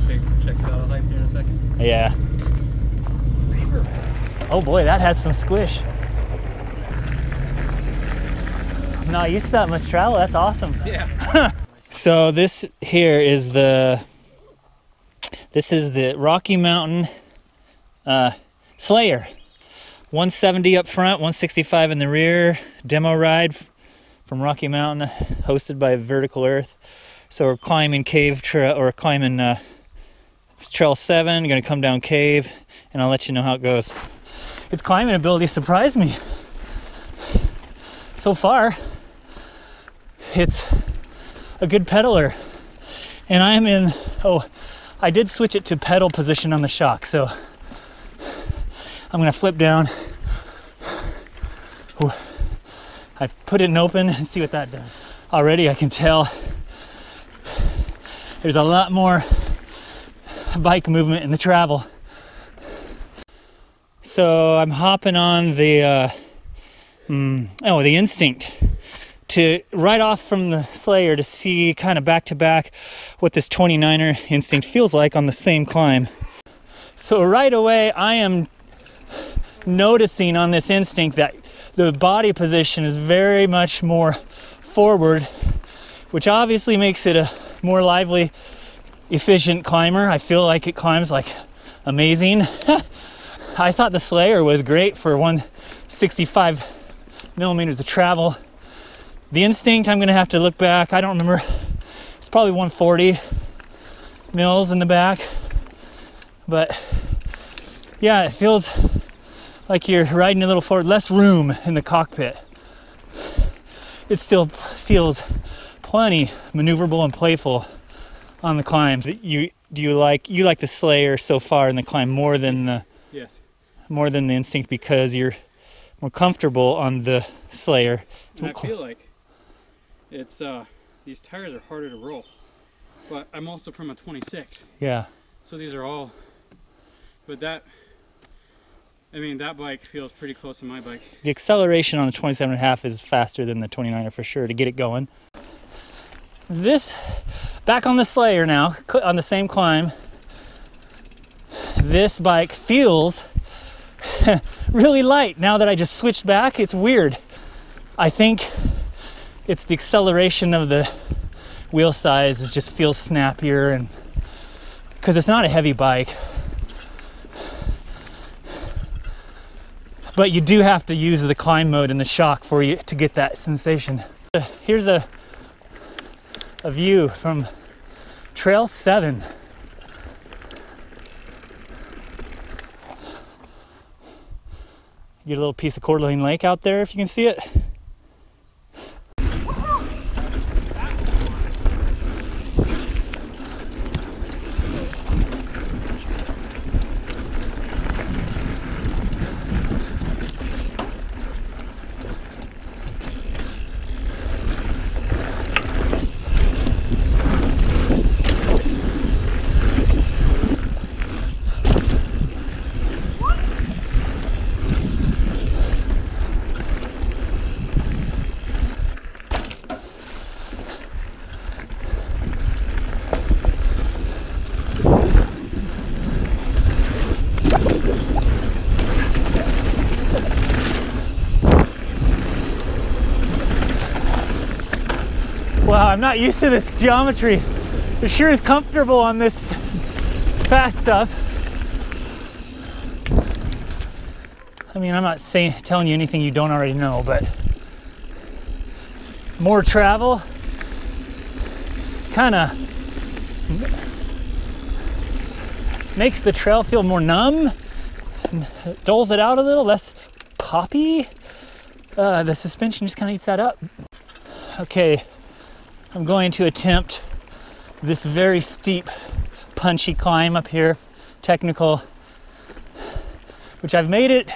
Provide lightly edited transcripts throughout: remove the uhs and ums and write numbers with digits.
want to check saddle height here in a second? Yeah. Oh boy, that has some squish. I'm not used to that much travel. That's awesome. Yeah. So this here is the Rocky Mountain Slayer. 170 up front, 165 in the rear. Demo ride from Rocky Mountain, hosted by Vertical Earth. So we're climbing cave trail, or climbing trail 7. Gonna come down cave, and I'll let you know how it goes. Its climbing ability surprised me. So far, it's a good pedaler, and I'm in. Oh, I did switch it to pedal position on the shock, so I'm gonna flip down. Ooh. I put it in open and see what that does. Already I can tell there's a lot more bike movement in the travel. So I'm hopping on the the Instinct to right off from the Slayer to see kind of back to back what this 29er Instinct feels like on the same climb. So right away I am noticing on this Instinct that the body position is very much more forward, which obviously makes it a more lively, efficient climber. I feel like it climbs like amazing. I thought the Slayer was great for 165 millimeters of travel. The Instinct, I'm gonna have to look back. I don't remember. It's probably 140 mils in the back, but yeah, it feels like you're riding a little forward, less room in the cockpit. It still feels plenty maneuverable and playful on the climbs. You like the Slayer so far in the climb more than the Instinct because you're more comfortable on the Slayer. And I feel like it's these tires are harder to roll, but I'm also from a 26. Yeah. So these are all, but that. I mean, that bike feels pretty close to my bike. The acceleration on the 27.5 is faster than the 29er for sure to get it going. This, back on the Slayer now, on the same climb, this bike feels really light now that I just switched back. It's weird. I think it's the acceleration of the wheel size. It just feels snappier, and because it's not a heavy bike. But you do have to use the climb mode in the shock for you to get that sensation. Here's a view from Trail 7. Get a little piece of Coeur d'Alene Lake out there if you can see it. Wow, I'm not used to this geometry. It sure is comfortable on this fast stuff. I mean, I'm not telling you anything you don't already know, but more travel kind of makes the trail feel more numb, dulls it out a little, less poppy. The suspension just kind of eats that up. Okay, I'm going to attempt this very steep, punchy climb up here, technical, which I've made it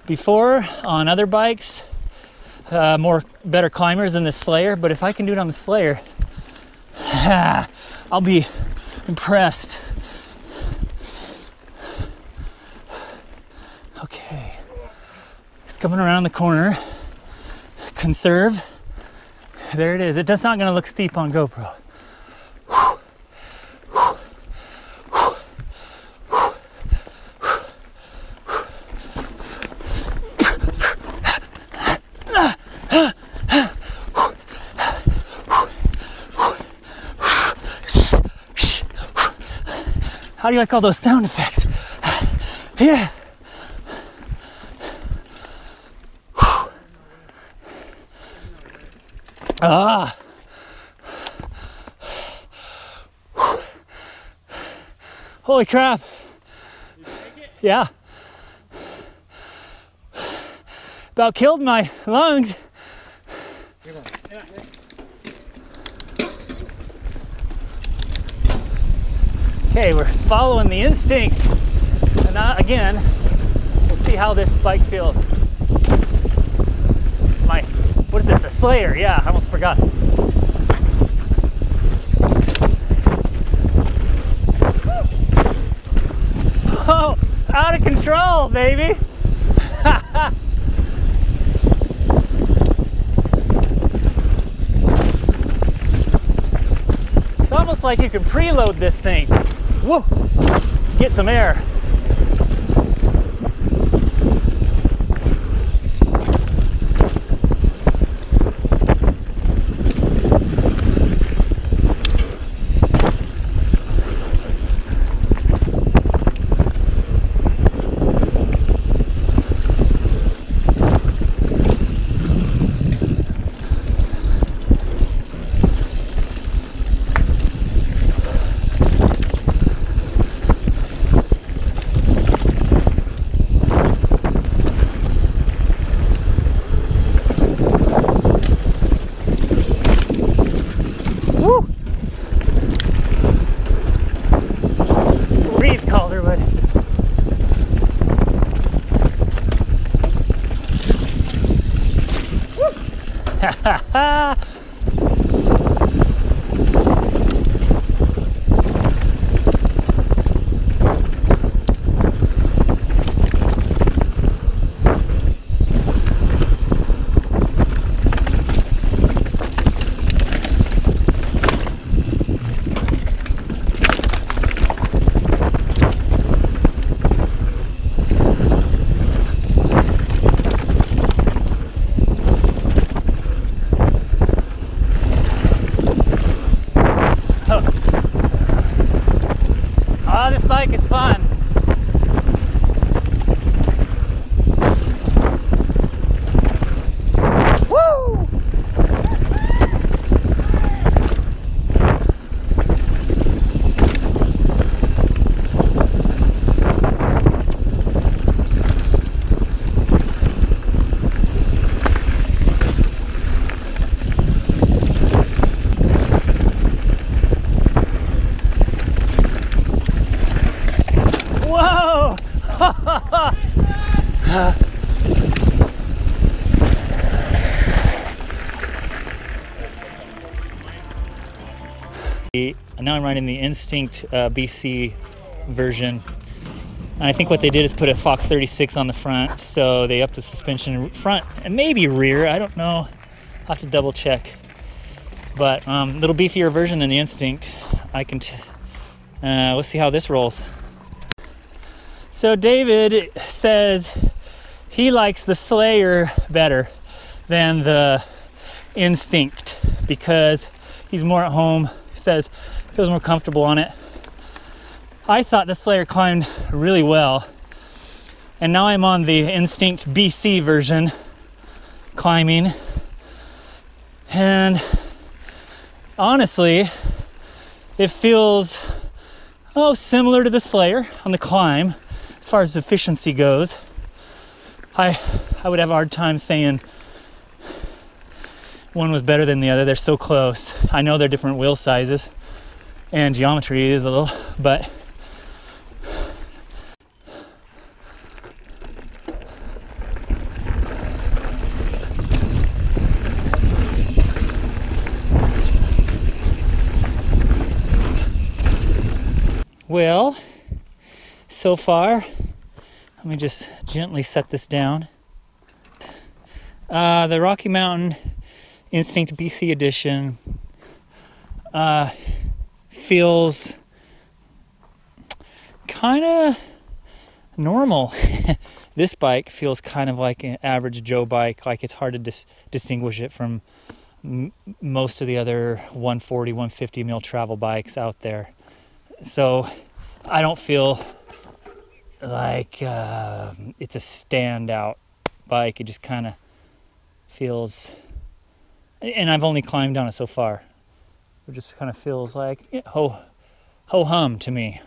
before on other bikes, better climbers than the Slayer, but if I can do it on the Slayer, I'll be impressed. Okay, it's coming around the corner. Conserve. There it is. It's not going to look steep on GoPro. How do you like all those sound effects? Yeah. Ah. Holy crap. Did you make it? Yeah. About killed my lungs. Yeah. Okay, we're following the Instinct. And again, we'll see how this bike feels. What is this, a Slayer? Yeah, I almost forgot. Oh, out of control, baby. It's almost like you can preload this thing. Whoa, get some air. Woo! Breathe, Calderwood. Ha ha ha! Oh, this bike is fun. Woo! Whoa! Now I'm riding the Instinct B.C version. And I think what they did is put a Fox 36 on the front, so they upped the suspension front and maybe rear. I don't know. I'll have to double check. But little beefier version than the Instinct. Let's see how this rolls. So David says he likes the Slayer better than the Instinct because he's more at home. He says he feels more comfortable on it. I thought the Slayer climbed really well, and now I'm on the Instinct B.C version climbing, and honestly it feels similar to the Slayer on the climb. As far as efficiency goes, I would have a hard time saying one was better than the other. They're so close. I know they're different wheel sizes and geometry is a little, but well, so far, let me just gently set this down. The Rocky Mountain Instinct BC edition feels kind of normal. This bike feels kind of like an average Joe bike, like it's hard to distinguish it from most of the other 140, 150 mil travel bikes out there. So I don't feel like it's a standout bike. It just kind of feels, and I've only climbed on it so far. It just kind of feels like ho-hum to me.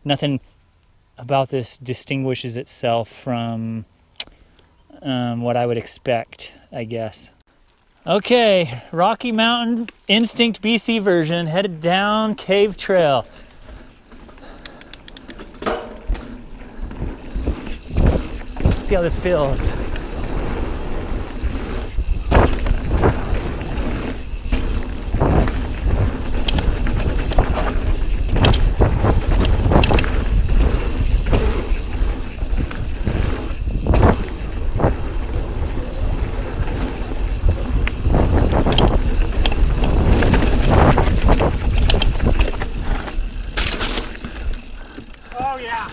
Nothing about this distinguishes itself from what I would expect, I guess. Okay, Rocky Mountain Instinct BC version, headed down Cave Trail. See how this feels. Oh yeah.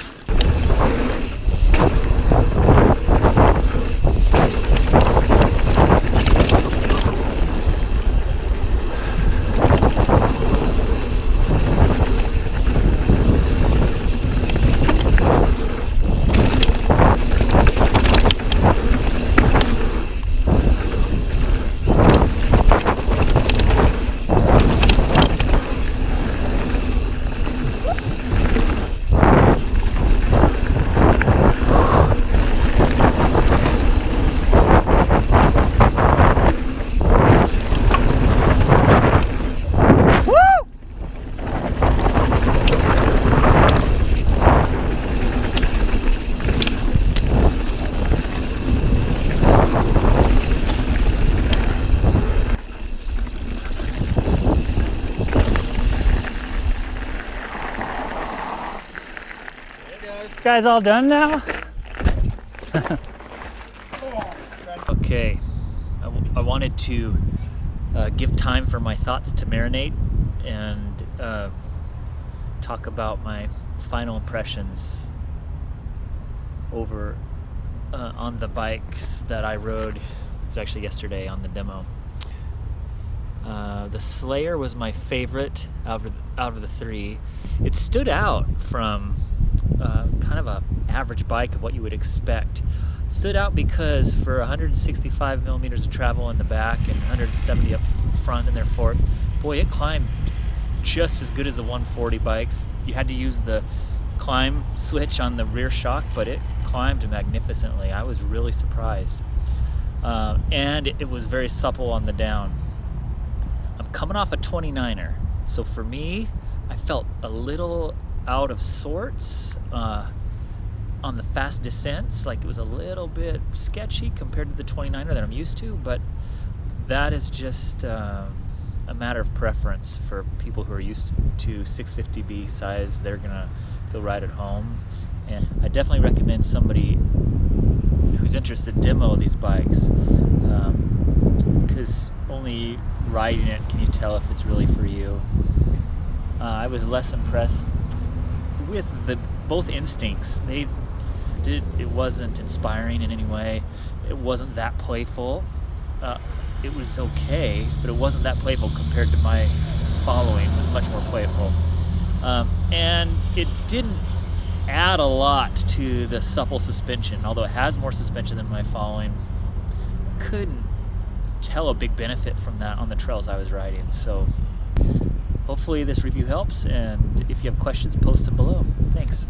Guys all done now? Okay, I wanted to give time for my thoughts to marinate and talk about my final impressions over on the bikes that I rode. It was actually yesterday on the demo. The Slayer was my favorite out of the three. It stood out from kind of a average bike of what you would expect. It stood out because for 165 millimeters of travel in the back and 170 up front in their fork, boy, it climbed just as good as the 140 bikes. You had to use the climb switch on the rear shock, but it climbed magnificently. I was really surprised. And it was very supple on the down. I'm coming off a 29er, so for me, I felt a little out of sorts on the fast descents. Like it was a little bit sketchy compared to the 29er that I'm used to, but that is just a matter of preference for people who are used to 650B size. They're gonna feel right at home, and I definitely recommend somebody who's interested demo these bikes, because only riding it can you tell if it's really for you. I was less impressed with both Instincts. It wasn't inspiring in any way. It wasn't that playful. It was okay, but it wasn't that playful compared to my following. It was much more playful. And it didn't add a lot to the supple suspension, although it has more suspension than my following. I couldn't tell a big benefit from that on the trails I was riding. So hopefully this review helps, and if you have questions, post them below. Thanks.